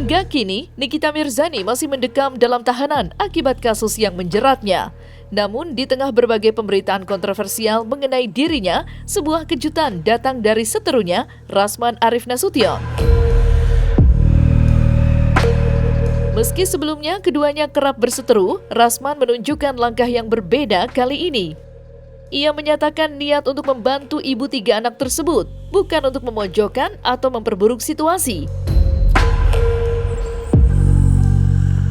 Hingga kini, Nikita Mirzani masih mendekam dalam tahanan akibat kasus yang menjeratnya. Namun, di tengah berbagai pemberitaan kontroversial mengenai dirinya, sebuah kejutan datang dari seterunya, Rasman Arif Nasution. Meski sebelumnya keduanya kerap berseteru, Rasman menunjukkan langkah yang berbeda kali ini. Ia menyatakan niat untuk membantu ibu 3 anak tersebut, bukan untuk memojokkan atau memperburuk situasi.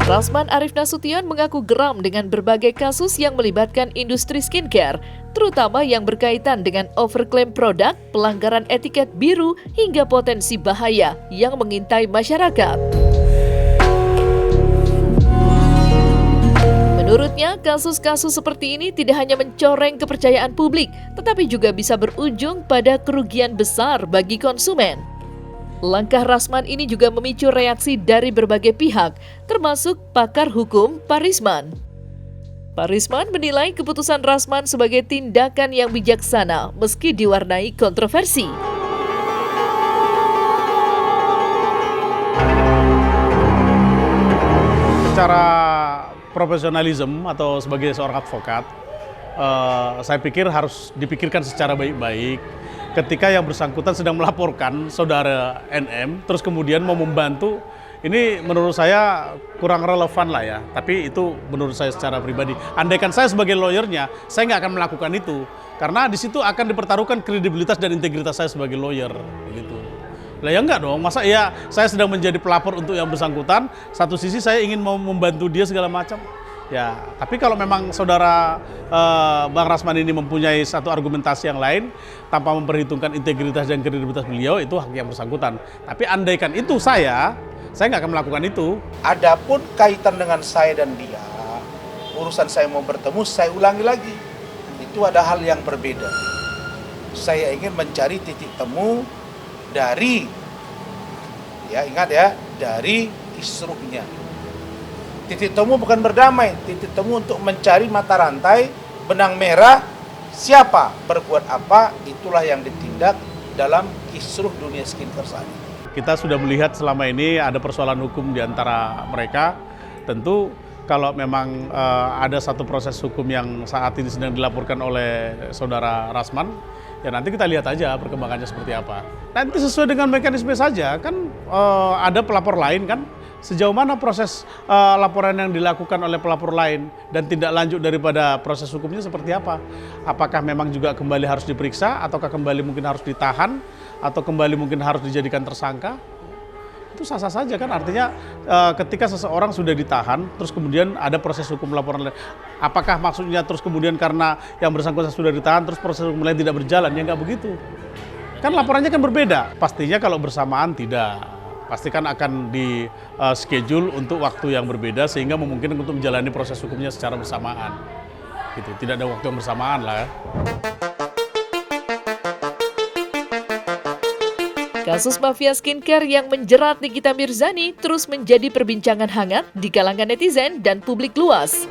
Rasman Arif Nasution mengaku geram dengan berbagai kasus yang melibatkan industri skincare, terutama yang berkaitan dengan overklaim produk, pelanggaran etiket biru, hingga potensi bahaya yang mengintai masyarakat. Menurutnya, kasus-kasus seperti ini tidak hanya mencoreng kepercayaan publik, tetapi juga bisa berujung pada kerugian besar bagi konsumen. Langkah Rasman ini juga memicu reaksi dari berbagai pihak, termasuk pakar hukum Parisman. Parisman menilai keputusan Rasman sebagai tindakan yang bijaksana meski diwarnai kontroversi. Secara profesionalisme atau sebagai seorang advokat, saya pikir harus dipikirkan secara baik-baik. Ketika yang bersangkutan sedang melaporkan saudara NM, terus kemudian mau membantu, ini menurut saya kurang relevan lah ya. Tapi itu menurut saya secara pribadi. Andaikan saya sebagai lawyernya, saya nggak akan melakukan itu. Karena di situ akan dipertaruhkan kredibilitas dan integritas saya sebagai lawyer. Gitu. Lah ya enggak dong, masa ya saya sedang menjadi pelapor untuk yang bersangkutan, satu sisi saya ingin mau membantu dia segala macam. Ya, tapi kalau memang saudara Bang Rasman ini mempunyai satu argumentasi yang lain tanpa memperhitungkan integritas dan kredibilitas beliau, itu hak yang bersangkutan. Tapi andaikan itu saya nggak akan melakukan itu. Adapun kaitan dengan saya dan dia, urusan saya mau bertemu, saya ulangi lagi. Itu ada hal yang berbeda. Saya ingin mencari titik temu dari, ya ingat ya, dari kisruhnya. Titik temu bukan berdamai, titik temu untuk mencari mata rantai, benang merah, siapa, berbuat apa, itulah yang ditindak dalam kisruh dunia skincare saat ini. Kita sudah melihat selama ini ada persoalan hukum di antara mereka. Tentu kalau memang ada satu proses hukum yang saat ini sedang dilaporkan oleh saudara Rasman, ya nanti kita lihat aja perkembangannya seperti apa. Nanti sesuai dengan mekanisme saja, kan ada pelapor lain kan. Sejauh mana proses laporan yang dilakukan oleh pelapor lain dan tindak lanjut daripada proses hukumnya seperti apa? Apakah memang juga kembali harus diperiksa, ataukah kembali mungkin harus ditahan, atau kembali mungkin harus dijadikan tersangka? Itu sah-sah saja kan, artinya ketika seseorang sudah ditahan, terus kemudian ada proses hukum laporan lain. Apakah maksudnya terus kemudian karena yang bersangkutan sudah ditahan, terus proses hukum lain tidak berjalan? Ya nggak begitu. Kan laporannya kan berbeda. Pastinya kalau bersamaan tidak. Pasti kan akan di schedule untuk waktu yang berbeda sehingga memungkinkan untuk menjalani proses hukumnya secara bersamaan. Gitu. Tidak ada waktu yang bersamaan lah ya. Kasus mafia skincare yang menjerat Nikita Mirzani terus menjadi perbincangan hangat di kalangan netizen dan publik luas.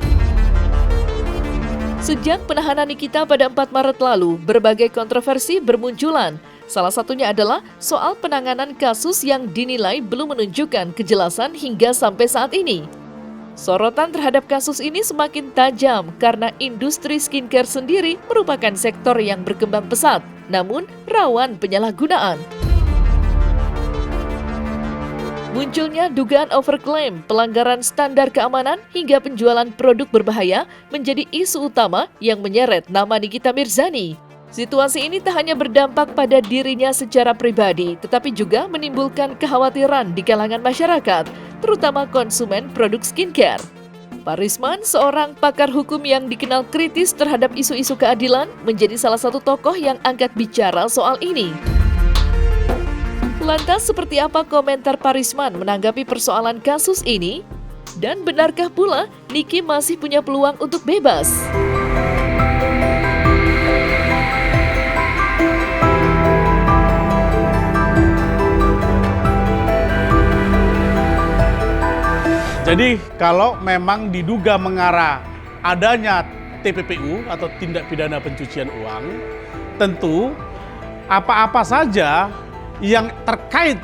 Sejak penahanan Nikita pada 4 Maret lalu, berbagai kontroversi bermunculan. Salah satunya adalah soal penanganan kasus yang dinilai belum menunjukkan kejelasan hingga sampai saat ini. Sorotan terhadap kasus ini semakin tajam karena industri skincare sendiri merupakan sektor yang berkembang pesat, namun rawan penyalahgunaan. Munculnya dugaan overklaim, pelanggaran standar keamanan, hingga penjualan produk berbahaya menjadi isu utama yang menyeret nama Nikita Mirzani. Situasi ini tak hanya berdampak pada dirinya secara pribadi, tetapi juga menimbulkan kekhawatiran di kalangan masyarakat, terutama konsumen produk skincare. Parisman, seorang pakar hukum yang dikenal kritis terhadap isu-isu keadilan, menjadi salah satu tokoh yang angkat bicara soal ini. Lantas, seperti apa komentar Parisman menanggapi persoalan kasus ini? Dan benarkah pula Niki masih punya peluang untuk bebas? Jadi kalau memang diduga mengarah adanya TPPU atau tindak pidana pencucian uang, tentu apa-apa saja yang terkait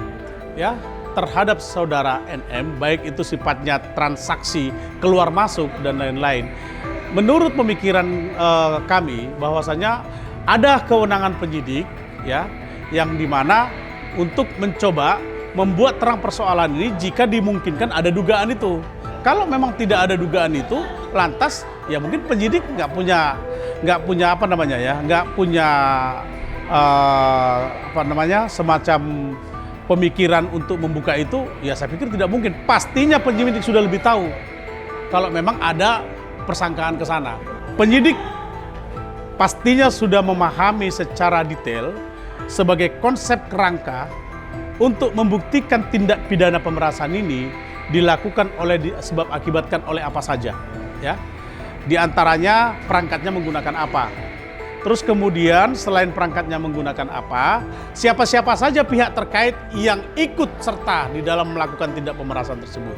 ya terhadap saudara NM, baik itu sifatnya transaksi keluar masuk dan lain-lain, menurut pemikiran kami bahwasanya ada kewenangan penyidik ya yang dimana untuk mencoba membuat terang persoalan ini jika dimungkinkan ada dugaan itu. Kalau memang tidak ada dugaan itu, lantas ya mungkin penyidik nggak punya semacam pemikiran untuk membuka itu, ya saya pikir tidak mungkin. Pastinya penyidik sudah lebih tahu kalau memang ada persangkaan ke sana. Penyidik pastinya sudah memahami secara detail sebagai konsep kerangka untuk membuktikan tindak pidana pemerasan ini dilakukan sebab akibatkan oleh apa saja, ya. Di antaranya perangkatnya menggunakan apa. Terus kemudian selain perangkatnya menggunakan apa, siapa-siapa saja pihak terkait yang ikut serta di dalam melakukan tindak pemerasan tersebut.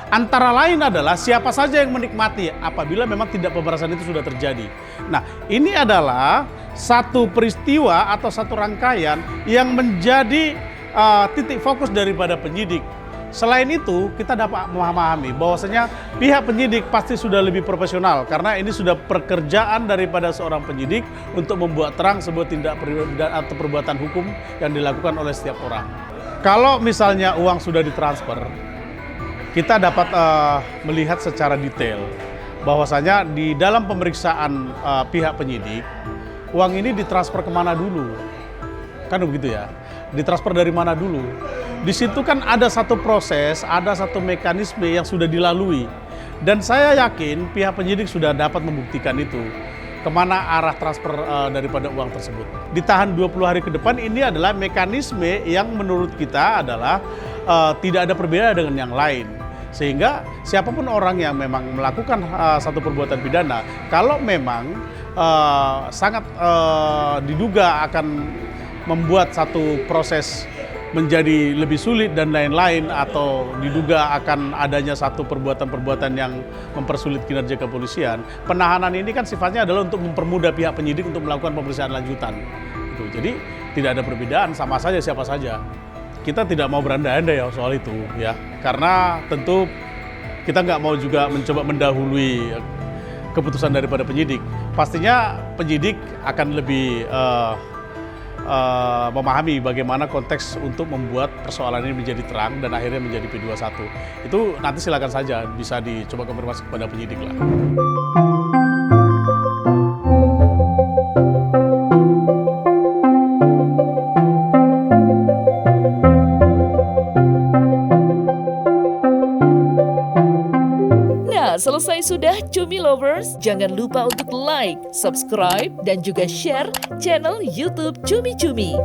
Antara lain adalah siapa saja yang menikmati apabila memang tindak pemerasan itu sudah terjadi. Nah, ini adalah satu peristiwa atau satu rangkaian yang menjadi titik fokus daripada penyidik. Selain itu, kita dapat memahami bahwasanya pihak penyidik pasti sudah lebih profesional karena ini sudah pekerjaan daripada seorang penyidik untuk membuat terang sebuah tindak pidana atau perbuatan hukum yang dilakukan oleh setiap orang. Kalau misalnya uang sudah ditransfer, kita dapat melihat secara detail bahwasanya di dalam pemeriksaan pihak penyidik, uang ini ditransfer kemana dulu, kan begitu ya? Ditransfer dari mana dulu? Di situ kan ada satu proses, ada satu mekanisme yang sudah dilalui. Dan saya yakin pihak penyidik sudah dapat membuktikan itu. Kemana arah transfer daripada uang tersebut. Ditahan 20 hari ke depan ini adalah mekanisme yang menurut kita adalah tidak ada perbedaan dengan yang lain. Sehingga siapapun orang yang memang melakukan satu perbuatan pidana, kalau memang sangat diduga akan membuat satu proses menjadi lebih sulit dan lain-lain atau diduga akan adanya satu perbuatan-perbuatan yang mempersulit kinerja kepolisian, penahanan ini kan sifatnya adalah untuk mempermudah pihak penyidik untuk melakukan pemeriksaan lanjutan. Jadi tidak ada perbedaan, sama saja siapa saja. Kita tidak mau berandai-andai ya soal itu ya, karena tentu kita nggak mau juga mencoba mendahului keputusan daripada penyidik. Pastinya penyidik akan lebih memahami bagaimana konteks untuk membuat persoalan ini menjadi terang dan akhirnya menjadi P21. Itu nanti silakan saja bisa dicoba konfirmasi kepada penyidik lah. Selesai sudah Cumi Lovers, jangan lupa untuk like, subscribe, dan juga share channel YouTube Cumi Cumi.